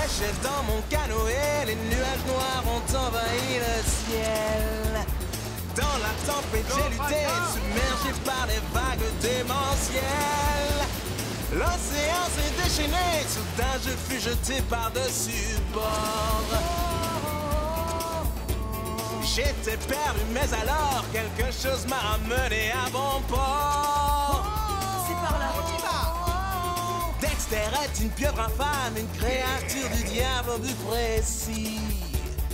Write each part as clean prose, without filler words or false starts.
chef, dans mon canoë, les nuages noirs ont envahi le ciel. Dans la tempête, j'ai lutté, submergé par les vagues démentielles. L'océan s'est déchaîné, soudain je fus jeté par-dessus bord. J'étais perdu, mais alors quelque chose m'a ramené à bon port. C'est par là. On y va. Dexter est une pieuvre infâme, une créature du diable au but précis.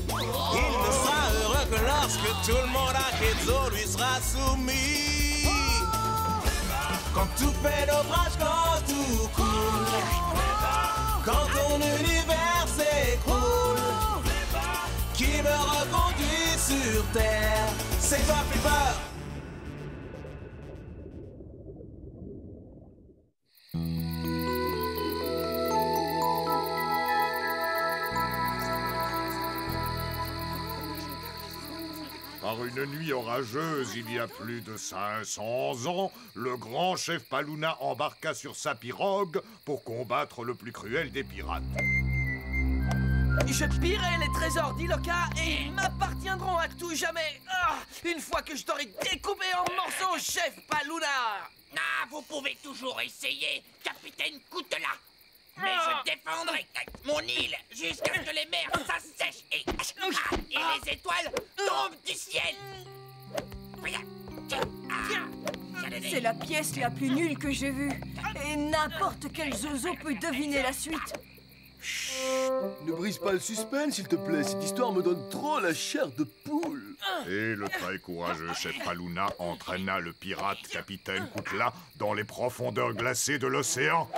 Il ne sera heureux que lorsque tout le monde à Keizo lui sera soumis. Quand tout fait naufrage, quand tout coule, quand ton univers s'écroule, qui me reconduit sur terre, c'est toi, Flipper. Par une nuit orageuse, il y a plus de 500 ans, le grand chef Paluna embarqua sur sa pirogue pour combattre le plus cruel des pirates. Je pillerai les trésors d'Iloka et ils m'appartiendront à tout jamais. Une fois que je t'aurai découpé en morceaux, chef Paluna. Ah, vous pouvez toujours essayer, capitaine Koutela. Mais je défendrai mon île jusqu'à ce que les mers s'assèchent et les étoiles tombent du ciel. C'est la pièce la plus nulle que j'ai vue. Et n'importe quel zozo peut deviner la suite. Ne brise pas le suspense, s'il te plaît. Cette histoire me donne trop la chair de poule. Et le très courageux chef Paluna entraîna le pirate capitaine Koutela dans les profondeurs glacées de l'océan.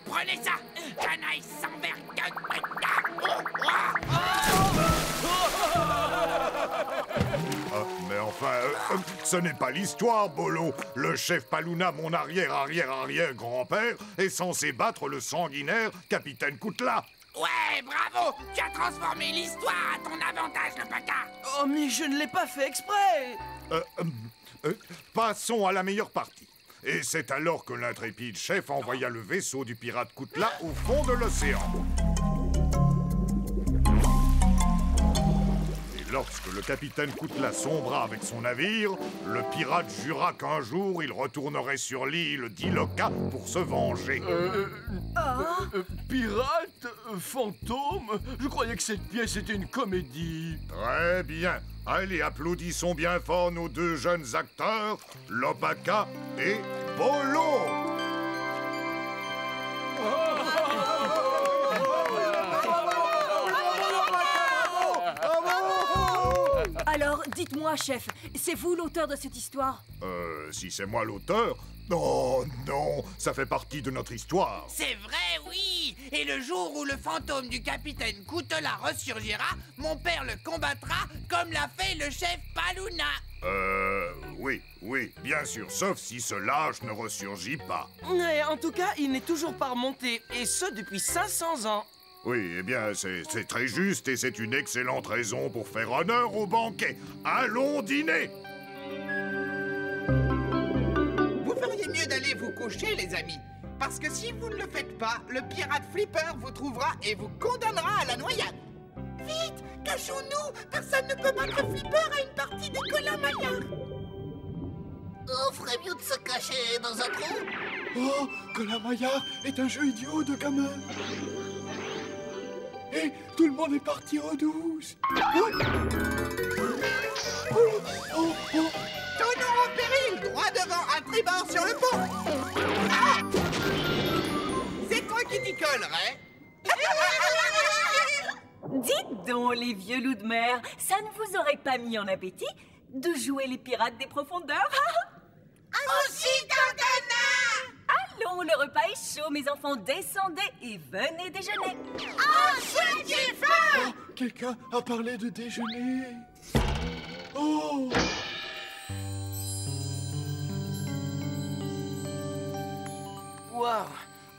Prenez ça, canaille sans vergogne. Mais enfin, ce n'est pas l'histoire, Bolo. Le chef Paluna, mon arrière-arrière-arrière-grand-père, est censé battre le sanguinaire capitaine Koutela. Ouais, bravo. Tu as transformé l'histoire à ton avantage, le paca. Oh, mais je ne l'ai pas fait exprès. Passons à la meilleure partie. Et c'est alors que l'intrépide chef envoya le vaisseau du pirate Koutela au fond de l'océan. Et lorsque le capitaine Koutela sombra avec son navire, le pirate jura qu'un jour il retournerait sur l'île d'Iloka pour se venger. Pirate fantôme. Je croyais que cette pièce était une comédie. Très bien. Allez, applaudissons bien fort nos deux jeunes acteurs, Lopaka et Bolo. Alors, dites-moi, chef, c'est vous l'auteur de cette histoire? Si c'est moi l'auteur? Oh non, ça fait partie de notre histoire. C'est vrai, oui. Et le jour où le fantôme du capitaine Koutela ressurgira, mon père le combattra comme l'a fait le chef Paluna. Oui, bien sûr, sauf si ce lâche ne ressurgit pas. Mais en tout cas, il n'est toujours pas remonté, et ce depuis 500 ans. Oui, eh bien, c'est très juste et c'est une excellente raison pour faire honneur au banquet. Allons dîner! Vous feriez mieux d'aller vous coucher, les amis. Parce que si vous ne le faites pas, le pirate Flipper vous trouvera et vous condamnera à la noyade. Vite, cachons-nous. Personne ne peut battre Flipper à une partie des Colin-Maillard. On ferait mieux de se cacher dans un trou. Oh, Colin-Maillard est un jeu idiot de gamin. Et tout le monde est parti en douce. Tonneau en péril, droit devant, à tribord sur le pont. Ah, c'est toi qui t'y collerais. Dites donc, les vieux loups de mer, ça ne vous aurait pas mis en appétit de jouer les pirates des profondeurs? Aussi, Tantana! Allons, le repas est chaud, mes enfants, descendez et venez déjeuner. J'ai faim! Oh, quelqu'un a parlé de déjeuner. Oh! Waouh!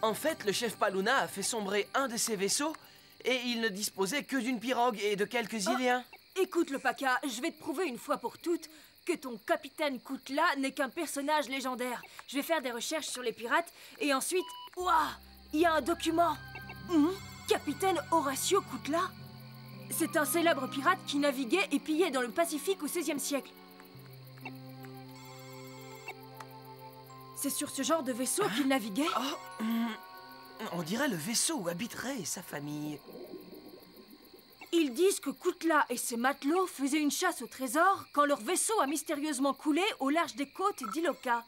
En fait, le chef Paluna a fait sombrer un de ses vaisseaux et il ne disposait que d'une pirogue et de quelques Iliens. Écoute, le Paca, je vais te prouver une fois pour toutes que ton capitaine Koutela n'est qu'un personnage légendaire. Je vais faire des recherches sur les pirates et ensuite... Ouah! Il y a un document. Capitaine Horatio Koutla? C'est un célèbre pirate qui naviguait et pillait dans le Pacifique au XVIe siècle. C'est sur ce genre de vaisseau qu'il naviguait? On dirait le vaisseau où habiterait sa famille. Ils disent que Koutla et ses matelots faisaient une chasse au trésor quand leur vaisseau a mystérieusement coulé au large des côtes d'Iloka.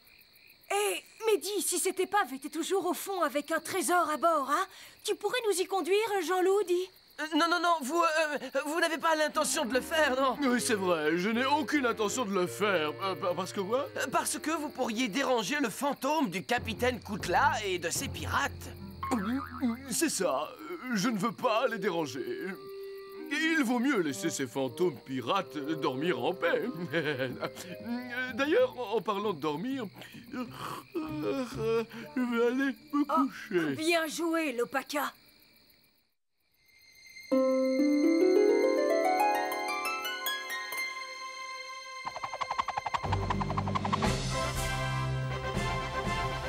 Et Mehdi, si cette épave était toujours au fond avec un trésor à bord, hein, tu pourrais nous y conduire, Jean-Loup, dis? Non, vous n'avez pas l'intention de le faire, non? Oui, c'est vrai, je n'ai aucune intention de le faire. Parce que quoi? Parce que vous pourriez déranger le fantôme du capitaine Koutla et de ses pirates. C'est ça, je ne veux pas les déranger. Il vaut mieux laisser ces fantômes pirates dormir en paix. D'ailleurs, en parlant de dormir, je vais aller me coucher. Bien joué, Lopaka.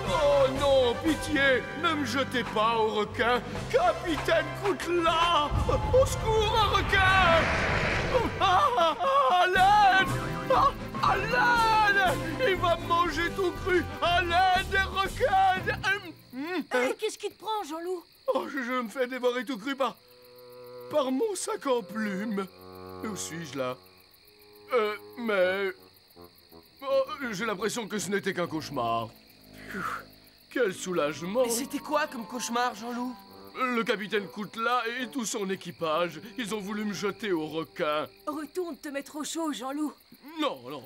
Oh non, pitié, ne me jetez pas au requin. Capitaine Koutla, au secours, un requin! À l'aide! À l'aide! Il va me manger tout cru! À l'aide, des requins! Qu'est-ce qui te prend, Jean-Loup? Oh, je me fais dévorer tout cru par mon sac en plumes. Où suis-je là? Mais... Oh, j'ai l'impression que ce n'était qu'un cauchemar. Quel soulagement! Et c'était quoi comme cauchemar, Jean-Loup? Le capitaine Koutla et tout son équipage, ils ont voulu me jeter au requin. Retourne te mettre au chaud, Jean-Loup. Non.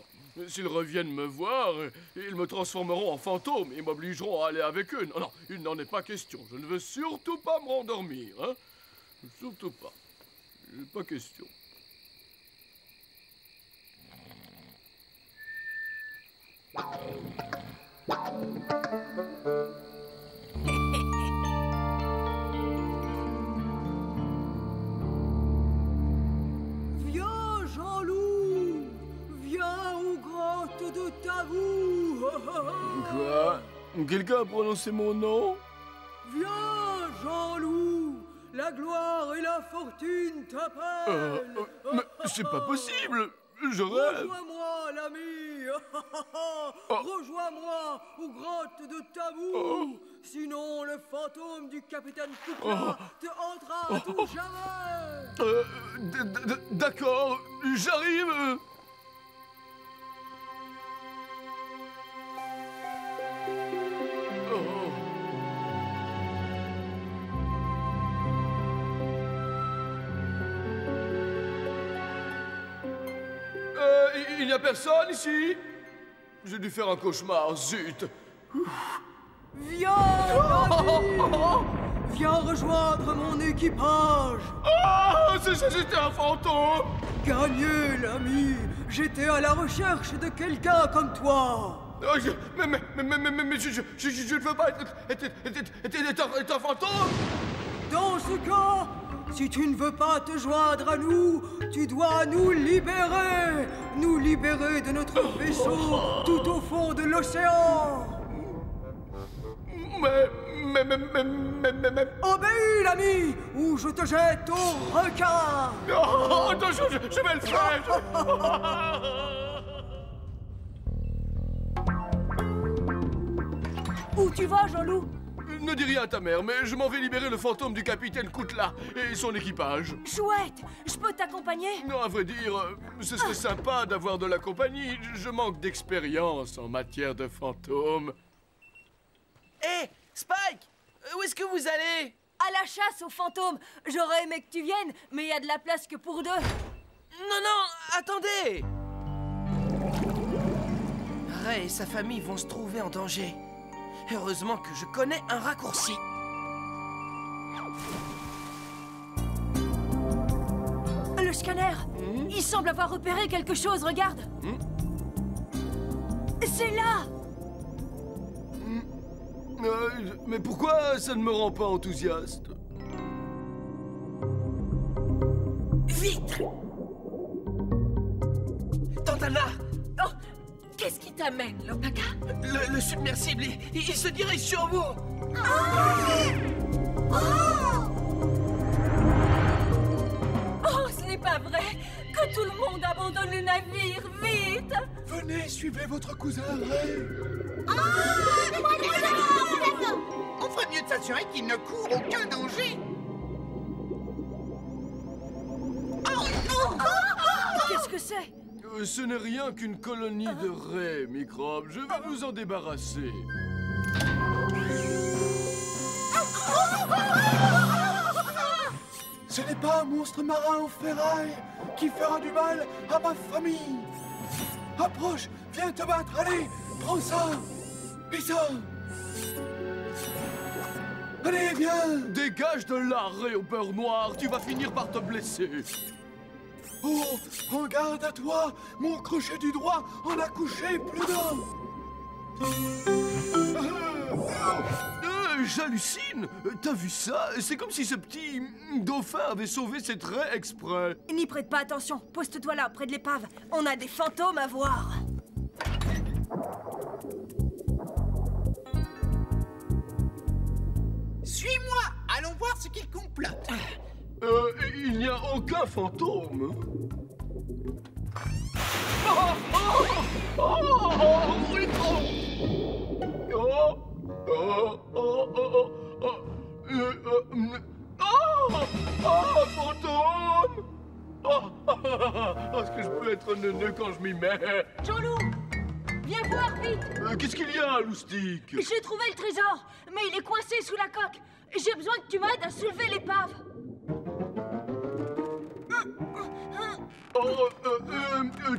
S'ils reviennent me voir, ils me transformeront en fantôme et m'obligeront à aller avec eux. Non, il n'en est pas question. Je ne veux surtout pas me rendormir, hein? Surtout pas. Pas question. Viens, Jean-Loup, viens aux grottes de Tavou. Quoi? Quelqu'un a prononcé mon nom? Viens, Jean-Loup, la gloire et la fortune t'appellent. Mais c'est pas possible. Je rêve. Rejoins-moi, l'ami. Rejoins-moi aux grottes de Tavou. Sinon, le fantôme du capitaine Koutla te hantera à tout jamais. D'accord, j'arrive. Il n'y a personne ici? J'ai dû faire un cauchemar, zut. Viens, l'ami. Viens rejoindre mon équipage. C'était un fantôme. Gagné, l'ami. J'étais à la recherche de quelqu'un comme toi. Mais je ne veux pas être un fantôme. Dans ce cas, si tu ne veux pas te joindre à nous, tu dois nous libérer de notre vaisseau tout au fond de l'océan. Mais... Obéis, l'ami, ou je te jette au requin. Attention, je vais le faire. Où tu vas, Jean-Loup? Ne dis rien à ta mère, mais je m'en vais libérer le fantôme du capitaine Koutla et son équipage. Chouette, je peux t'accompagner? Non, à vrai dire, ce serait sympa d'avoir de la compagnie. Je manque d'expérience en matière de fantômes. Hé, Spike, où est-ce que vous allez? À la chasse aux fantômes. J'aurais aimé que tu viennes, mais il y a de la place que pour deux. Non, attendez! Ray et sa famille vont se trouver en danger. Heureusement que je connais un raccourci. Le scanner, il semble avoir repéré quelque chose, regarde. C'est là. Mais pourquoi ça ne me rend pas enthousiaste? Vite! Tantana! Oh, qu'est-ce qui t'amène, Lopaka? Le submersible, il se dirige sur vous! Oh pas vrai? Que tout le monde abandonne le navire, vite! Venez, suivez votre cousin Ray. On ferait mieux de s'assurer qu'il ne court aucun danger. Oh non! Qu'est-ce que c'est? Ce n'est rien qu'une colonie de raies, microbes. Je vais vous en débarrasser. Ce n'est pas un monstre marin en ferraille qui fera du mal à ma famille. Approche, viens te battre, allez, prends ça et ça. Allez, viens. Dégage de là, Ray au beurre noir, tu vas finir par te blesser. Oh, prends garde à toi, mon crochet du droit en a couché plus d'un. J'hallucine. T'as vu ça? C'est comme si ce petit dauphin avait sauvé ses traits exprès. N'y prête pas attention. Poste-toi là, près de l'épave. On a des fantômes à voir. Suis-moi, allons voir ce qu'il complote. Il n'y a aucun fantôme. Fantôme! Est-ce que je peux être neuneux quand je m'y mets? Jean-Loup, viens voir vite. Qu'est-ce qu'il y a, Loustic? J'ai trouvé le trésor, mais il est coincé sous la coque. J'ai besoin que tu m'aides à soulever l'épave.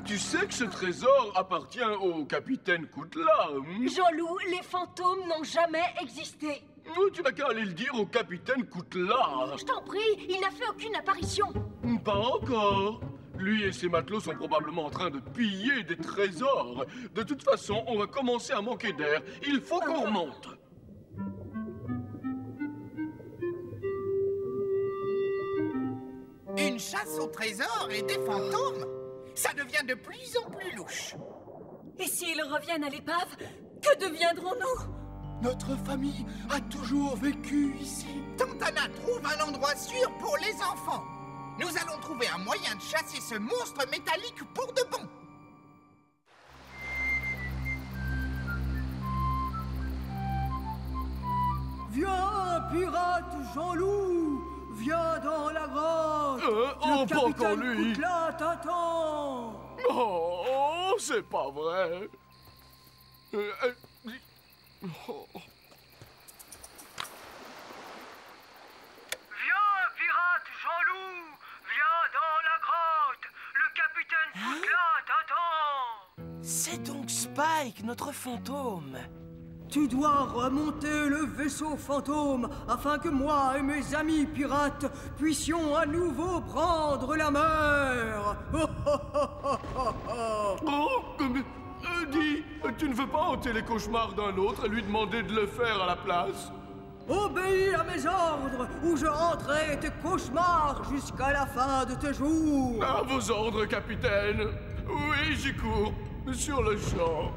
Tu sais que ce trésor appartient au capitaine Koutla. Jean-Loup, les fantômes n'ont jamais existé. Tu n'as qu'à aller le dire au capitaine Koutla. Je t'en prie, il n'a fait aucune apparition. Pas encore. Lui et ses matelots sont probablement en train de piller des trésors. De toute façon, on va commencer à manquer d'air. Il faut qu'on remonte. Une chasse au trésor et des fantômes? Ça devient de plus en plus louche. Et s'ils reviennent à l'épave, que deviendrons-nous? Notre famille a toujours vécu ici. Tantana trouve un endroit sûr pour les enfants. Nous allons trouver un moyen de chasser ce monstre métallique pour de bon. Viens, pirate Jean-Loup, viens dans la grotte. Oh, pas encore lui. Koutla t'attend. Oh, c'est pas vrai. Viens, pirate Jean-Loup, viens dans la grotte. Le capitaine Koutla t'attend. C'est donc Spike, notre fantôme. Tu dois remonter le vaisseau fantôme afin que moi et mes amis pirates puissions à nouveau prendre la mer. Dis, tu ne veux pas ôter les cauchemars d'un autre et lui demander de le faire à la place? Obéis à mes ordres ou je rendrai tes cauchemars jusqu'à la fin de tes jours. À vos ordres, capitaine. Oui, j'y cours. Sur le champ.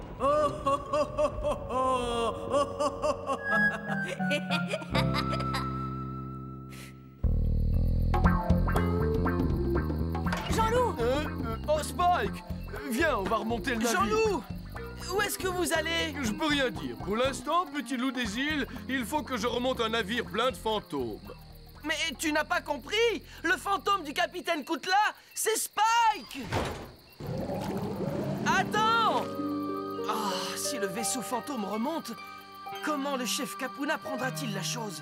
Jean-Loup! Oh, Spike! Viens, on va remonter le navire. Jean-Loup! Où est-ce que vous allez? Je peux rien dire. Pour l'instant, petit loup des îles, il faut que je remonte un navire plein de fantômes. Mais tu n'as pas compris? Le fantôme du capitaine Koutla, c'est Spike! Attends! Ah, si le vaisseau fantôme remonte, comment le chef Capuna prendra-t-il la chose?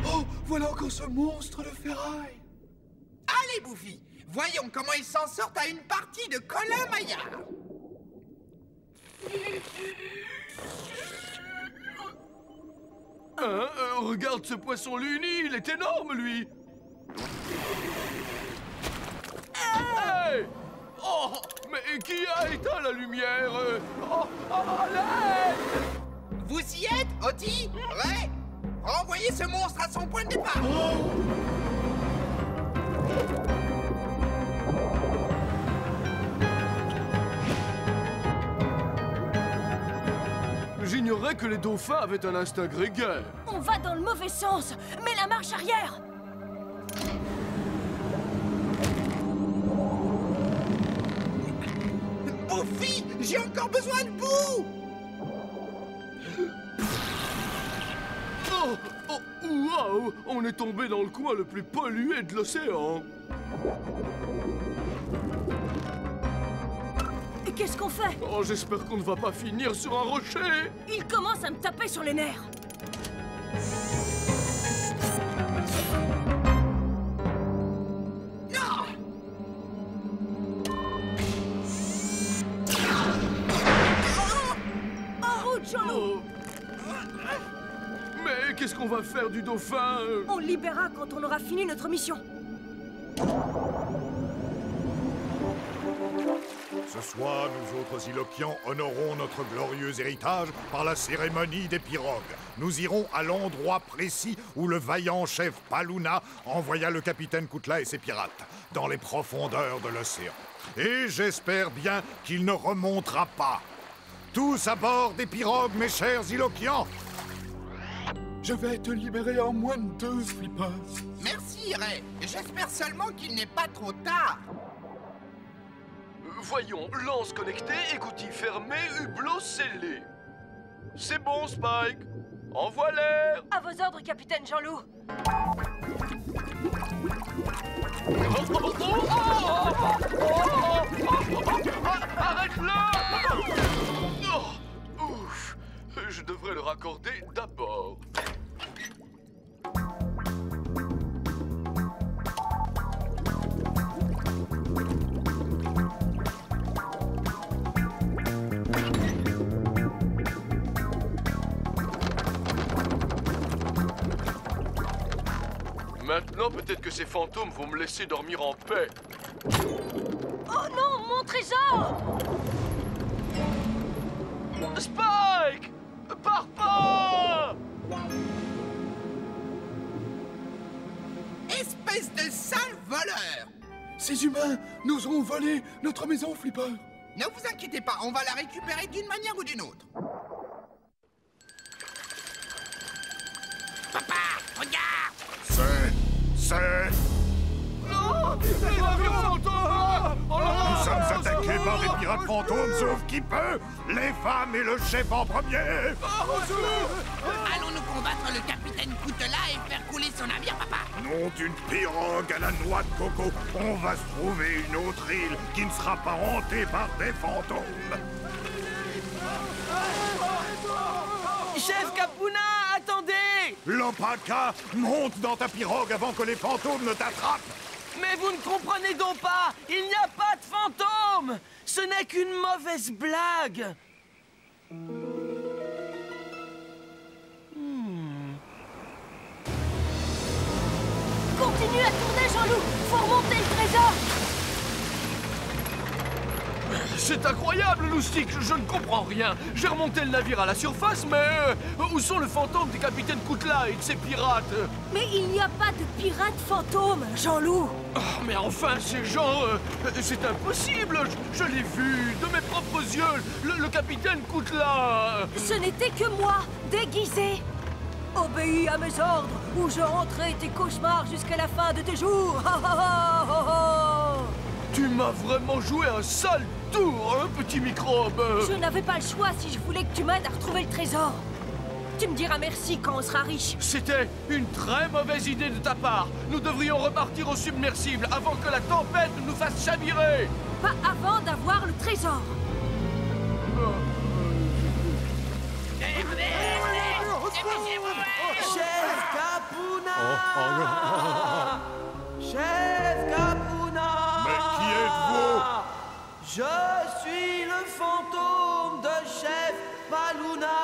Oh, voilà encore ce monstre de ferraille. Allez, Bouffi, voyons comment ils s'en sortent à une partie de Colin Maillard. Regarde ce poisson luni, il est énorme, lui. Hey! Oh, mais qui a éteint la lumière? Allez! Vous y êtes, Oti? Ray? Renvoyez ce monstre à son point de départ. J'ignorais vrai que les dauphins avaient un instinct grégaire. On va dans le mauvais sens. Mets la marche arrière. Buffy, j'ai encore besoin de boue. Oh, oh, waouh! On est tombé dans le coin le plus pollué de l'océan. Et qu'est-ce qu'on fait? Oh, j'espère qu'on ne va pas finir sur un rocher. Il commence à me taper sur les nerfs. Non! En route, Jean-Loup! Mais qu'est-ce qu'on va faire du dauphin? On le libérera quand on aura fini notre mission. Ce soir, nous autres Ilokians honorons notre glorieux héritage par la cérémonie des pirogues. Nous irons à l'endroit précis où le vaillant chef Paluna envoya le capitaine Koutla et ses pirates, dans les profondeurs de l'océan. Et j'espère bien qu'il ne remontera pas. Tous à bord des pirogues, mes chers Ilokians! Je vais te libérer en moins de 2 flippers. Merci, Ray. J'espère seulement qu'il n'est pas trop tard. Voyons, lance connectée, écoutille fermée, hublot scellé. C'est bon, Spike. Envoie l'air. À vos ordres, capitaine Jean-Loup. Arrête-le! Oh, ouf. Je devrais le raccorder d'abord. Maintenant, peut-être que ces fantômes vont me laisser dormir en paix. Oh non, mon trésor! Spike! Pars pas! Espèce de sale voleur! Ces humains nous ont volé notre maison, Flipper. Ne vous inquiétez pas, on va la récupérer d'une manière ou d'une autre. Papa, regarde! Nous sommes attaqués par des pirates fantômes, sauf qui peut! Les femmes et le chef en premier! Allons-nous combattre le capitaine Koutla et faire couler son navire, papa? Nom d'une pirogue à la noix de coco, on va se trouver une autre île qui ne sera pas hantée par des fantômes. Chef Capuna, attendez! Lopaka, monte dans ta pirogue avant que les fantômes ne t'attrapent! Mais vous ne comprenez donc pas! Il n'y a pas de fantômes! Ce n'est qu'une mauvaise blague! Continue à tourner, Jean-Loup! Faut remonter le trésor! C'est incroyable, Loustic, je ne comprends rien. J'ai remonté le navire à la surface, mais où sont le fantôme du capitaine Koutla et de ses pirates? Mais il n'y a pas de pirates fantômes, Jean-Loup! Oh, mais enfin, ces gens, c'est impossible. Je l'ai vu de mes propres yeux, le capitaine Koutla. Ce n'était que moi, déguisé! Obéis à mes ordres, ou je hanterai tes cauchemars jusqu'à la fin de tes jours! Ha, ha, ha, ha, ha. Tu m'as vraiment joué un sale tour, hein, petit microbe. Je n'avais pas le choix si je voulais que tu m'aides à retrouver le trésor. Tu me diras merci quand on sera riche. C'était une très mauvaise idée de ta part. Nous devrions repartir au submersible avant que la tempête nous fasse chavirer. Pas avant d'avoir le trésor. Chef Capuna! Chef Capuna! Mais qui êtes-vous? Je suis le fantôme de Chef Paluna!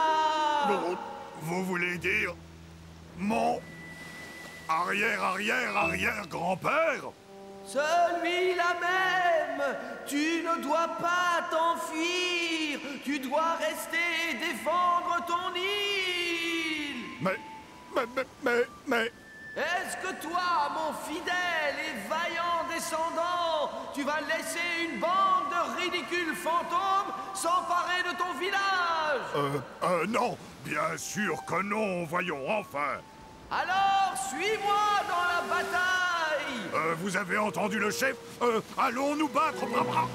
Vous voulez dire mon arrière-grand-père? Celui-là même! Tu ne dois pas t'enfuir! Tu dois rester et défendre ton île! Mais... Est-ce que toi, mon fidèle et vaillant descendant, tu vas laisser une bande de ridicules fantômes s'emparer de ton village? Non, bien sûr que non, voyons, enfin. Alors, suis-moi dans la bataille! Vous avez entendu le chef? Allons nous battre,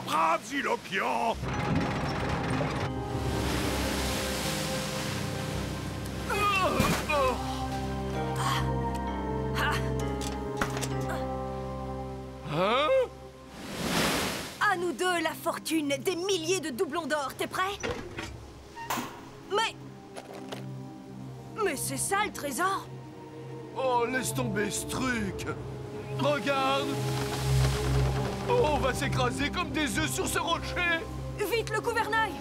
braves Ilokians! Hein? À nous deux, la fortune des milliers de doublons d'or, t'es prêt? Mais c'est ça le trésor? Oh, laisse tomber ce truc! Regarde! Oh, on va s'écraser comme des œufs sur ce rocher! Vite, le gouvernail!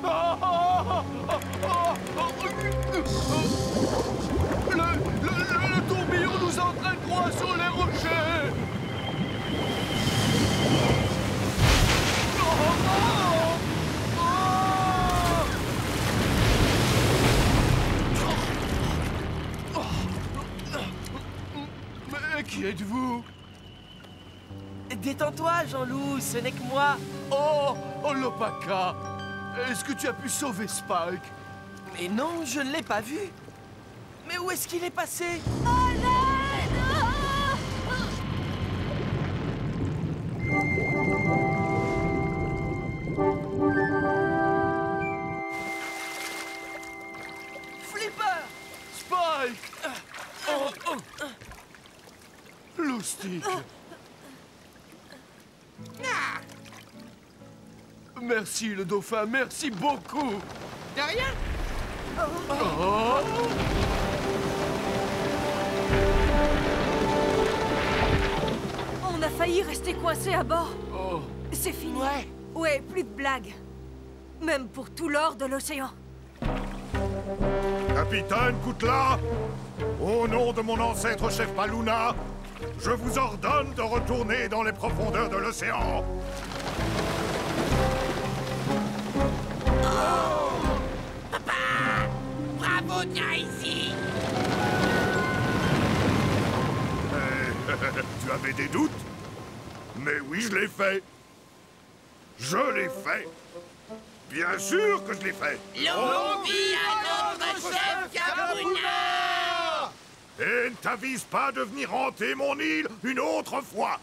Le tourbillon nous entraîne droit sur les rochers! Mais qui êtes-vous? Détends-toi, Jean-Loup, ce n'est que moi. Oh, Lopaka! Est-ce que tu as pu sauver Spike? Mais non, je ne l'ai pas vu. Mais où est-ce qu'il est passé? Flipper! Spike! Loustic! Merci le dauphin, merci beaucoup! De rien. Oh. On a failli rester coincé à bord. Oh. C'est fini. Ouais, plus de blagues. Même pour tout l'or de l'océan. Capitaine Koutla, au nom de mon ancêtre chef Paluna, je vous ordonne de retourner dans les profondeurs de l'océan. Papa! Bravo, viens ici! Tu avais des doutes? Mais oui, je l'ai fait. Je l'ai fait. Bien sûr que je l'ai fait. Longue vie à notre chef Kapuna! Et ne t'avise pas de venir hanter mon île une autre fois.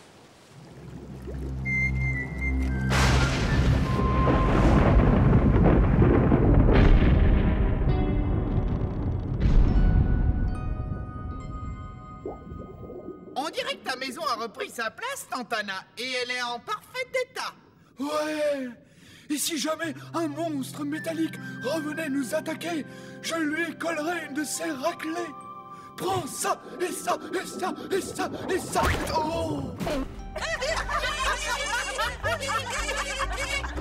On dirait que ta maison a repris sa place, Tantana, et elle est en parfait état. Ouais! Et si jamais un monstre métallique revenait nous attaquer, je lui collerais une de ses raclées. Prends ça, et ça, et ça, et ça, et ça. Oh!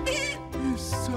Et ça.